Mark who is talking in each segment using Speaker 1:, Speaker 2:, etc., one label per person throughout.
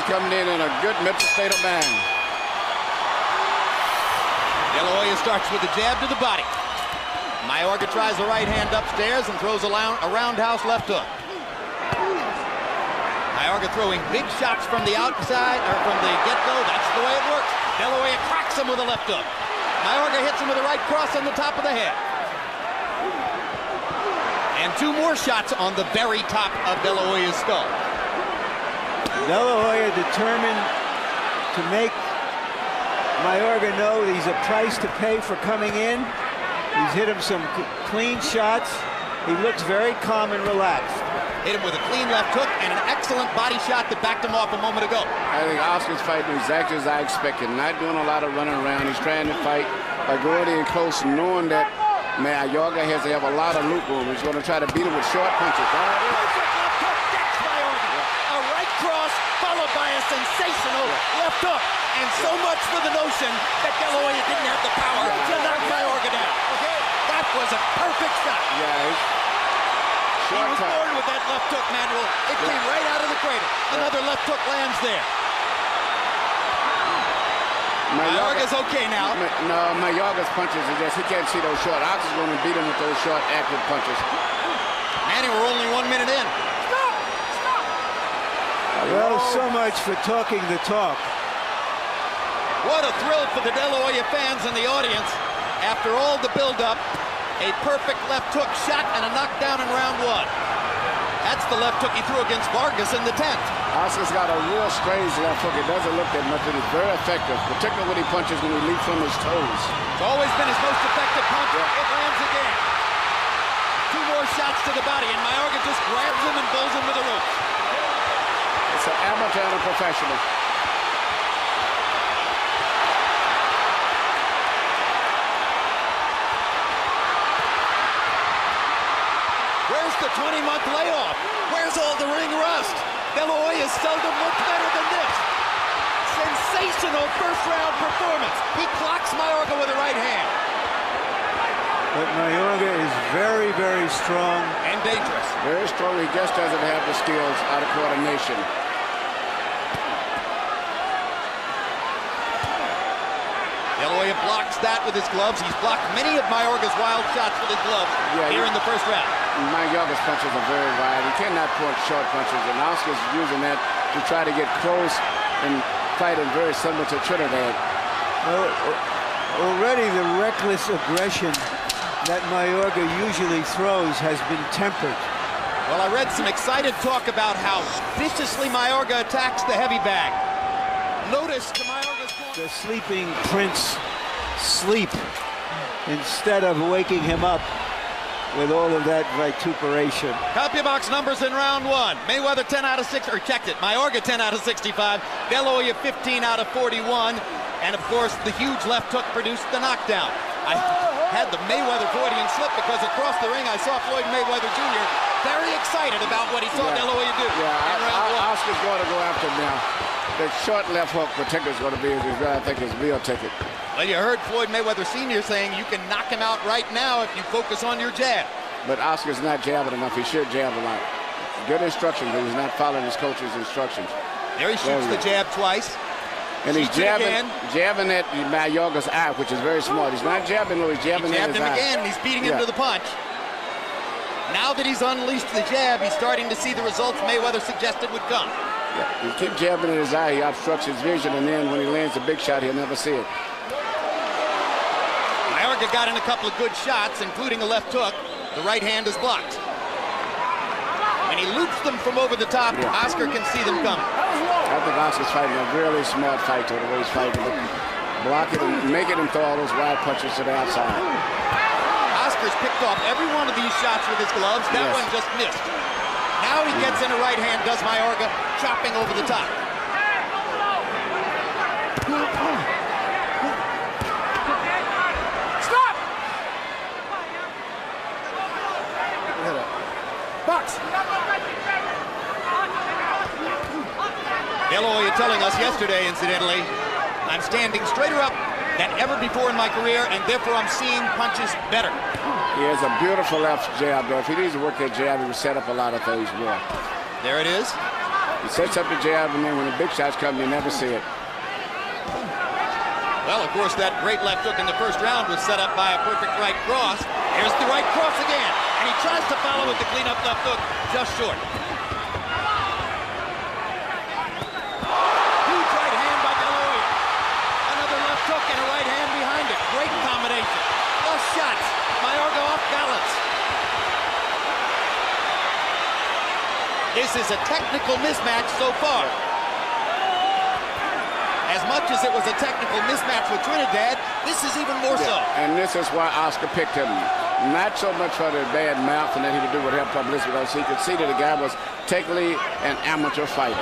Speaker 1: coming in a good mental state of mind.
Speaker 2: De La Hoya starts with a jab to the body. Mayorga tries the right hand upstairs and throws a roundhouse left hook. Mayorga throwing big shots from the outside, or from the get-go. That's the way it works. De La Hoya cracks him with a left hook. Mayorga hits him with a right cross on the top of the head. And two more shots on the very top of De La Hoya's skull.
Speaker 3: De La Hoya determined to make Mayorga know that he's a price to pay for coming in. He's hit him some clean shots. He looks very calm and relaxed.
Speaker 2: Hit him with a clean left hook and an excellent body shot that backed him off a moment ago.
Speaker 1: I think Oscar's fighting exactly as I expected. Not doing a lot of running around. He's trying to fight by going in close, knowing that Mayorga has to have a lot of loop room. He's going to try to beat him with short punches.
Speaker 2: A right cross followed by a sensational left hook. And so much for the notion that De La Hoya didn't have the power to knock Mayorga down. That was a perfect shot. He was born with that left hook, Manuel. It came right out of the cradle. Another left hook lands there. Mayorga's okay now.
Speaker 1: No, Mayorga's punches are just, he can't see those short. Oscar's going to beat him with those short, active punches.
Speaker 2: Manny, we're only 1 minute in.
Speaker 3: Well, so much for talking the talk.
Speaker 2: What a thrill for the De La Hoya fans and the audience. After all the build-up, a perfect left hook shot and a knockdown in round one. That's the left hook he threw against Vargas in the 10th.
Speaker 1: Oscar's got a real strange left hook. It doesn't look that much, but it's very effective, particularly when he punches when he leaps from his toes.
Speaker 2: It's always been his most effective punch. It lands again. Two more shots to the body, and Mayorga just grabs him and bowls him with a rope.
Speaker 1: It's an amateur and a professional.
Speaker 2: Where's the 20-month layoff? Where's all the ring rust? De La Hoya seldom looked better than this. Sensational first-round performance. He clocks Mayorga with a right hand.
Speaker 3: But Mayorga is very, very strong.
Speaker 2: And dangerous.
Speaker 1: Very strong. He just doesn't have the skills out of coordination.
Speaker 2: De La Hoya blocks that with his gloves. He's blocked many of Mayorga's wild shots with his gloves here in the first round.
Speaker 1: Mayorga's punches are very wide. He cannot punch short punches, and Oscar's using that to try to get close and fighting very similar to Trinidad.
Speaker 3: Well, already the reckless aggression that Mayorga usually throws has been tempered.
Speaker 2: Well, I read some excited talk about how viciously Mayorga attacks the heavy bag. Notice to Mayorga's corner.
Speaker 3: The sleeping prince sleep instead of waking him up with all of that vituperation.
Speaker 2: CompuBox numbers in round one. Mayweather 10 out of 6, or checked it. Mayorga 10 out of 65. De La Hoya 15 out of 41. And of course, the huge left hook produced the knockdown. I had the Mayweather Freudian slip because across the ring I saw Floyd Mayweather Jr. very excited about what he saw De La Hoya do.
Speaker 1: Oscar's going to go after him now. The short left hook particularly is going to be, I think, his real ticket.
Speaker 2: Well, you heard Floyd Mayweather Sr. saying you can knock him out right now if you focus on your jab.
Speaker 1: But Oscar's not jabbing enough. He should jab a lot. Good instruction, but he's not following his coach's instructions.
Speaker 2: There he shoots the jab twice.
Speaker 1: And he's jabbing at Mayorga's eye, which is very smart. He's not jabbing, he's jabbing at his eye.
Speaker 2: Again, and he's beating him to the punch. Now that he's unleashed the jab, he's starting to see the results Mayweather suggested would come.
Speaker 1: Yeah, he keeps jabbing at his eye, he obstructs his vision, and then when he lands a big shot, he'll never see it.
Speaker 2: Mayorga got in a couple of good shots, including a left hook. The right hand is blocked. When he loops them from over the top, Oscar can see them coming.
Speaker 1: I think Oscar's fighting a really smart fight to the way he's fighting. Block it and make it and throw all those wide punches to the outside.
Speaker 2: Oscar's picked off every one of these shots with his gloves. That one just missed. Now he gets in a right hand, does Mayorga, chopping over the top.
Speaker 4: Stop! Box!
Speaker 2: De La Hoya telling us yesterday, incidentally, I'm standing straighter up than ever before in my career, and therefore I'm seeing punches better.
Speaker 1: He has a beautiful left jab, though. If he needs to work that jab, he would set up a lot of things more.
Speaker 2: There it is.
Speaker 1: He sets up the jab, and then when the big shots come, you never see it.
Speaker 2: Well, of course, that great left hook in the first round was set up by a perfect right cross. Here's the right cross again, and he tries to follow with the cleanup left hook, just short. Huge right hand by De La Hoya. Another left hook and a right hand behind it. Great combination. Flush shots. Mayorga off balance. This is a technical mismatch so far. As much as it was a technical mismatch with Trinidad, this is even more so.
Speaker 1: And this is why Oscar picked him. Not so much for the bad mouth and that he would do would help publicity, because he could see that the guy was technically an amateur fighter.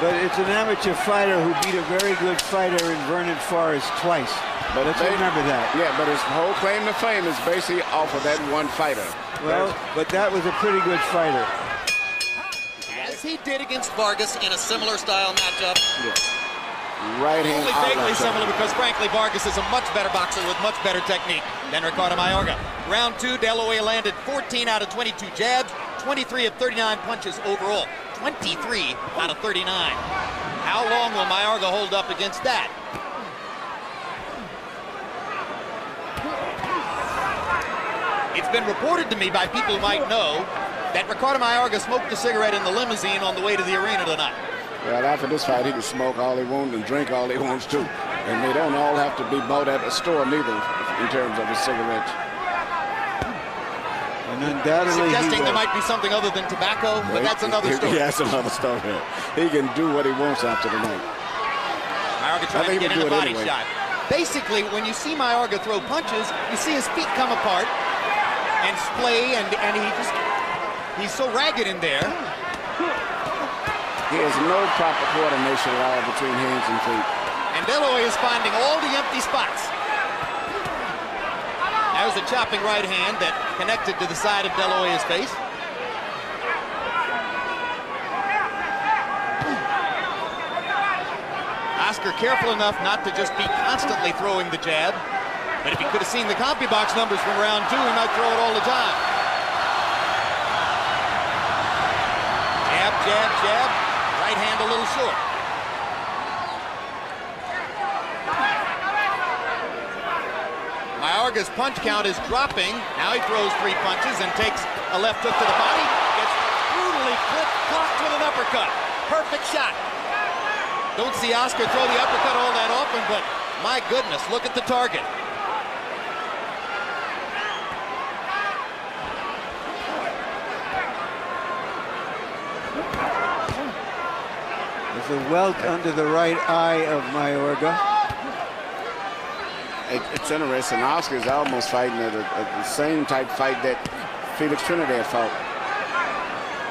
Speaker 3: But it's an amateur fighter who beat a very good fighter in Vernon Forrest twice. But let's remember that.
Speaker 1: Yeah, but his whole claim to fame is basically off of that one fighter.
Speaker 3: Well, but that was a pretty good fighter.
Speaker 2: As he did against Vargas in a similar style matchup.
Speaker 1: Yeah. Right hand.
Speaker 2: Only vaguely similar, because frankly Vargas is a much better boxer with much better technique than Ricardo Mayorga. Round 2, De La Hoya landed 14 out of 22 jabs, 23 of 39 punches overall. 23 out of 39. How long will Mayorga hold up against that? It's been reported to me by people who might know that Ricardo Mayorga smoked a cigarette in the limousine on the way to the arena tonight.
Speaker 1: Well, after this fight, he can smoke all he wants and drink all he wants too. And they don't all have to be bought at a store neither in terms of the cigarettes.
Speaker 3: And undoubtedly
Speaker 2: suggesting there might be something other than tobacco, but that's another story.
Speaker 1: Yeah, that's another story. He can do what he wants after the night.
Speaker 2: Mayorga trying to get in a body shot. Basically, when you see Mayorga throw punches, you see his feet come apart and splay, and he's so ragged in there.
Speaker 1: He has no proper coordination at all between hands and feet.
Speaker 2: And De La Hoya is finding all the empty spots. There's a chopping right hand that connected to the side of De La Hoya's face. Oscar careful enough not to just be constantly throwing the jab. But if he could have seen the CompuBox numbers from round 2, he might throw it all the time. Jab, jab, jab. Right hand a little short. Mayorga's punch count is dropping. Now he throws 3 punches and takes a left hook to the body. Gets brutally blocked with an uppercut. Perfect shot. Don't see Oscar throw the uppercut all that often, but my goodness, look at the target.
Speaker 3: There's a welt under the right eye of Mayorga.
Speaker 1: It's interesting. Oscar is almost fighting the same type fight that Felix Trinidad fought.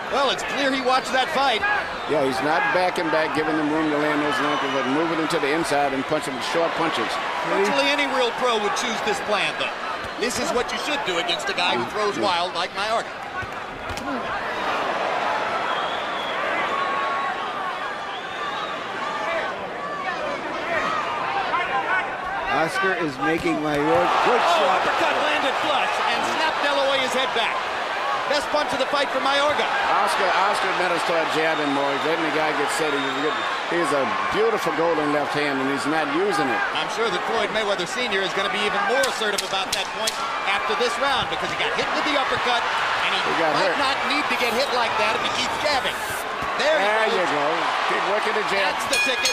Speaker 2: Well, it's clear he watched that fight.
Speaker 1: Yeah, he's not backing back, giving them room to land those lunges, but moving into the inside and punching with short punches.
Speaker 2: Virtually any real pro would choose this plan, though. This is what you should do against a guy who throws wild like Mayorga.
Speaker 3: Oscar is making Mayorga. Good shot.
Speaker 2: Uppercut landed flush and snapped De La Hoya's head back. Best punch of the fight for Mayorga.
Speaker 1: Oscar better start jabbing more. Letting the guy get set. He's a beautiful golden left hand, and he's not using it.
Speaker 2: I'm sure that Floyd Mayweather Sr. is going to be even more assertive about that point after this round, because he got hit with the uppercut, and he might not need to get hit like that if he keeps jabbing. There
Speaker 1: you go. Keep working the jab.
Speaker 2: That's the ticket.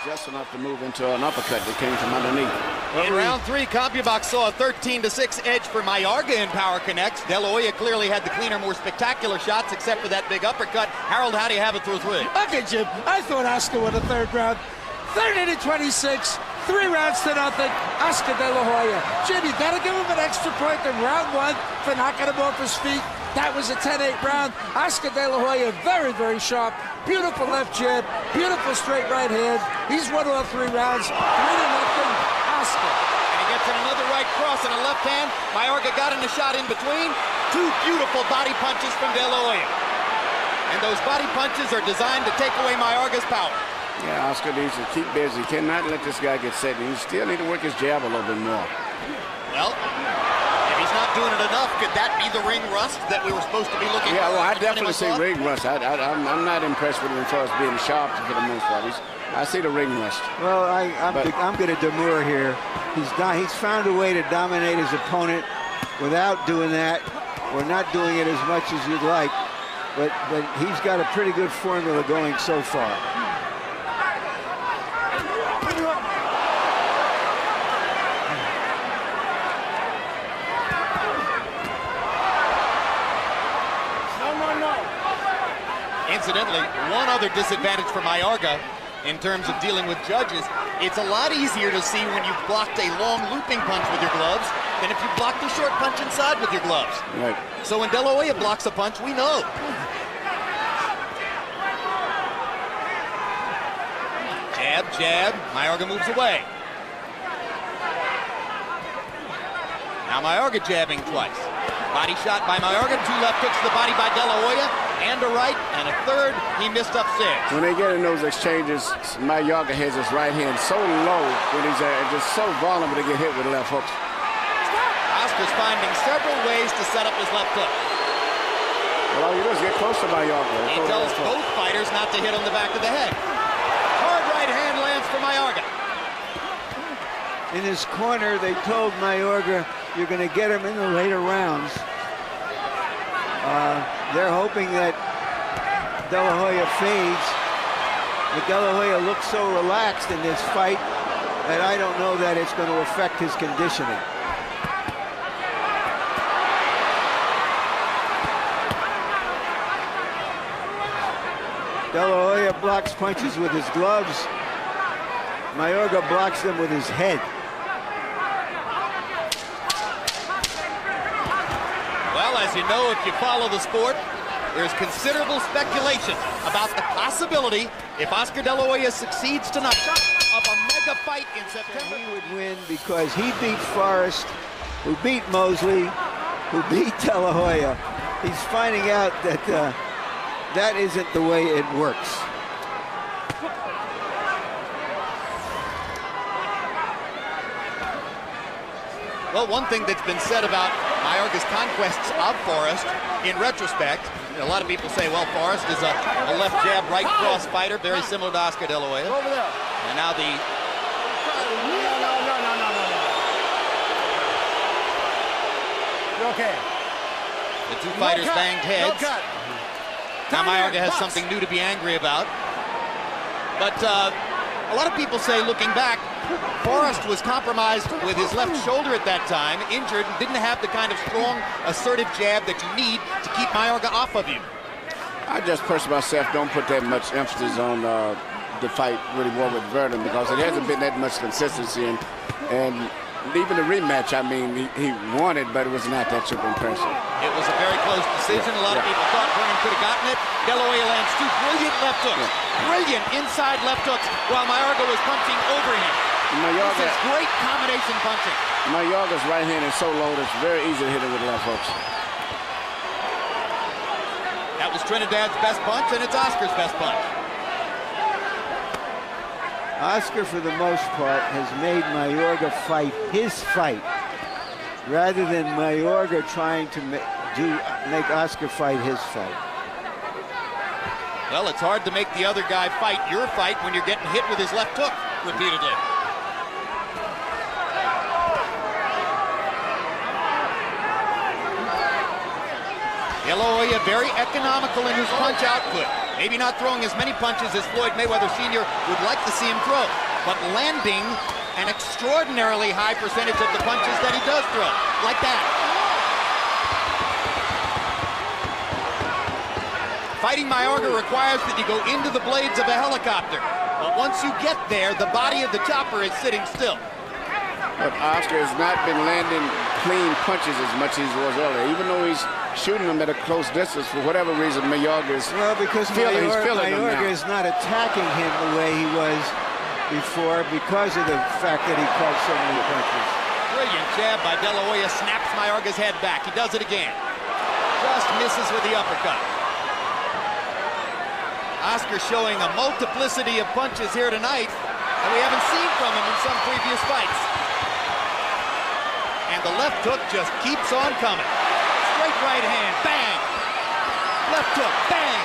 Speaker 1: Just enough to move into an uppercut that came from underneath.
Speaker 2: In round 3, CompuBox saw a 13-6 edge for Mayorga in power connects. De La Hoya clearly had the cleaner, more spectacular shots, except for that big uppercut. Harold, how do you have it through 3?
Speaker 4: Okay, Jim, I thought Oscar won the 3rd round. 30-26, 3 rounds to nothing. Oscar De La Hoya. Jim, you gotta give him an extra point in round 1 for knocking him off his feet. That was a 10-8 round. Oscar De La Hoya, very, very sharp. Beautiful left jab, beautiful straight right hand. He's won all 3 rounds. 3-0, Oscar.
Speaker 2: And he gets in another right cross and a left hand. Mayorga got in the shot in between. 2 beautiful body punches from De La Hoya. And those body punches are designed to take away Mayorga's power.
Speaker 1: Yeah, Oscar needs to keep busy. Cannot let this guy get set. He still need to work his jab a little bit more.
Speaker 2: Well, if he's not doing it enough. Could that be the ring rust that we were supposed to be looking for?
Speaker 1: Yeah, well, I
Speaker 2: in the
Speaker 1: definitely
Speaker 2: 20
Speaker 1: see
Speaker 2: months
Speaker 1: ring rust. I'm not impressed with him as far as being sharp for the most part. I see the ring rust.
Speaker 3: Well, I'm going to demur here. He's found a way to dominate his opponent without doing that, or not doing it as much as you'd like. But he's got a pretty good formula going so far.
Speaker 2: Incidentally, one other disadvantage for Mayorga in terms of dealing with judges, it's a lot easier to see when you've blocked a long looping punch with your gloves than if you blocked a short punch inside with your gloves.
Speaker 1: Right.
Speaker 2: So when De La Hoya blocks a punch, we know. Jab, jab, Mayorga moves away. Now Mayorga jabbing twice. Body shot by Mayorga, 2 left hooks to the body by De La Hoya, and a right, and a third, he missed upstairs.
Speaker 1: When they get in those exchanges, Mayorga has his right hand so low when he's just so vulnerable to get hit with left hooks.
Speaker 2: Oscar's finding several ways to set up his left hook.
Speaker 1: Well, all you do is get close to Mayorga.
Speaker 2: He tells both fighters not to hit on the back of the head. Hard right hand lands for Mayorga.
Speaker 3: In his corner, they told Mayorga, you're going to get him in the later rounds. They're hoping that De La Hoya fades. But De La Hoya looks so relaxed in this fight that I don't know that it's going to affect his conditioning. De La Hoya blocks punches with his gloves. Mayorga blocks them with his head.
Speaker 2: Well, as you know, if you follow the sport, there's considerable speculation about the possibility, if Oscar De La Hoya succeeds tonight, of a mega fight in September.
Speaker 3: He would win because he beat Forrest, who beat Mosley, who beat De La Hoya. He's finding out that that isn't the way it works.
Speaker 2: Well, one thing that's been said about Mayorga's conquests of Forrest, in retrospect, a lot of people say, well, Forrest is a left jab, right cross fighter, very similar to Oscar De La Hoya.
Speaker 4: Over there.
Speaker 2: And now the...
Speaker 4: No. You're okay.
Speaker 2: The two fighters banged heads.
Speaker 4: No cut.
Speaker 2: Now Mayorga has something new to be angry about. But a lot of people say, looking back, Forrest was compromised with his left shoulder at that time, injured, and didn't have the kind of strong, assertive jab that you need to keep Mayorga off of you.
Speaker 1: I just personally myself don't put that much emphasis on the fight really war with Verdun because it hasn't been that much consistency. And even the rematch, I mean, he won it, but it was not that super impressive.
Speaker 2: It was a very close decision. A lot of people thought Vernon could have gotten it. De La Hoya lands 2 brilliant left hooks. Brilliant inside left hooks while Mayorga was punching over him. This is great combination punching.
Speaker 1: Mayorga's right hand is so low that it's very easy to hit it with left hooks.
Speaker 2: That was Trinidad's best punch, and it's Oscar's best punch.
Speaker 3: Oscar, for the most part, has made Mayorga fight his fight, rather than Mayorga trying to make Oscar fight his fight.
Speaker 2: Well, it's hard to make the other guy fight your fight when you're getting hit with his left hook repeatedly. De La Hoya very economical in his punch output. Maybe not throwing as many punches as Floyd Mayweather Sr. would like to see him throw, but landing an extraordinarily high percentage of the punches that he does throw, like that. Fighting Mayorga requires that you go into the blades of a helicopter, but once you get there, the body of the chopper is sitting still.
Speaker 1: But Oscar has not been landing clean punches as much as he was earlier, even though he's shooting them at a close distance. For whatever reason, Mayorga is
Speaker 3: because Mayorga is not attacking him the way he was before because of the fact that he caught so many punches.
Speaker 2: Brilliant jab by De La Hoya, snaps Mayorga's head back. He does it again. Just misses with the uppercut. Oscar showing a multiplicity of punches here tonight that we haven't seen from him in some previous fights. And the left hook just keeps on coming. Straight right hand, bang! Left hook, bang!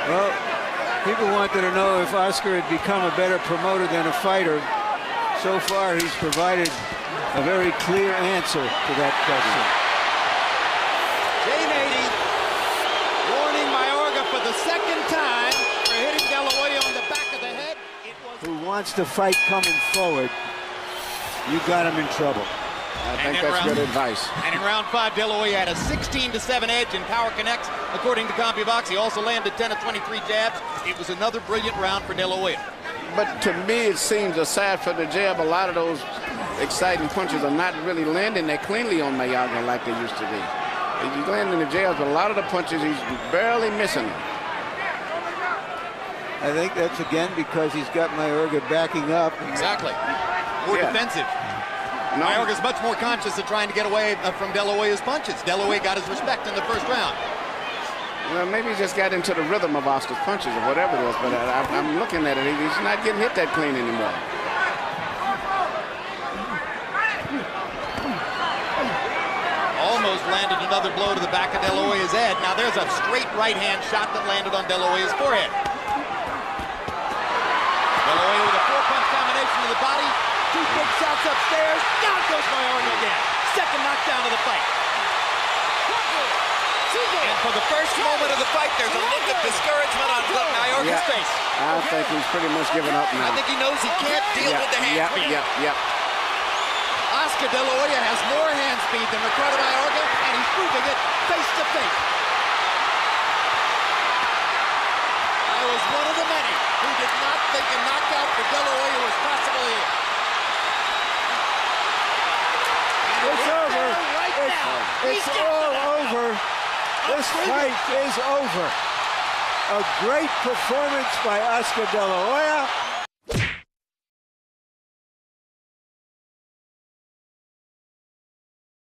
Speaker 3: Well, people wanted to know if Oscar had become a better promoter than a fighter. So far, he's provided a very clear answer to that question.
Speaker 2: Jane 80 warning Mayorga for the second time for hitting De La Hoya on the back of the head.
Speaker 3: Who wants to fight coming forward, you got him in trouble.
Speaker 1: I think that's good advice.
Speaker 2: And in round 5, De La Hoya had a 16-7 edge in power connects, according to CompuBox. He also landed 10 of 23 jabs. It was another brilliant round for De La Hoya.
Speaker 1: But to me, it seems, aside from the jab, a lot of those exciting punches are not really landing that cleanly on Mayorga like they used to be. He's landing the jabs, but a lot of the punches, he's barely missing them.
Speaker 3: I think that's, again, because he's got Mayorga backing up.
Speaker 2: Exactly. More defensive.
Speaker 1: No.
Speaker 2: Mayorga's much more conscious of trying to get away from De La Hoya's punches. De La Hoya got his respect in the first round.
Speaker 1: Well, maybe he just got into the rhythm of Oscar's punches or whatever it is, but I'm looking at it. He's not getting hit that clean anymore.
Speaker 2: Almost landed another blow to the back of De La Hoya's head. Now there's a straight right-hand shot that landed on De La Hoya's forehead. De La Hoya with a 4-punch combination to the body. 2 big shots upstairs. Down goes Mayorga again. Second knockdown of the fight. And for the first moment of the fight, there's a look of discouragement on Mayorga's face.
Speaker 1: I think he's pretty much given up now.
Speaker 2: I think he knows he can't deal with the hand speed. Oscar De La Hoya has more hand speed than Ricardo Mayorga, and he's proving it face to face. I was one of the many who did not think a knockout for De La Hoya was possible here.
Speaker 3: It's over. It's all over. This fight is over. A great performance by Oscar De La Hoya.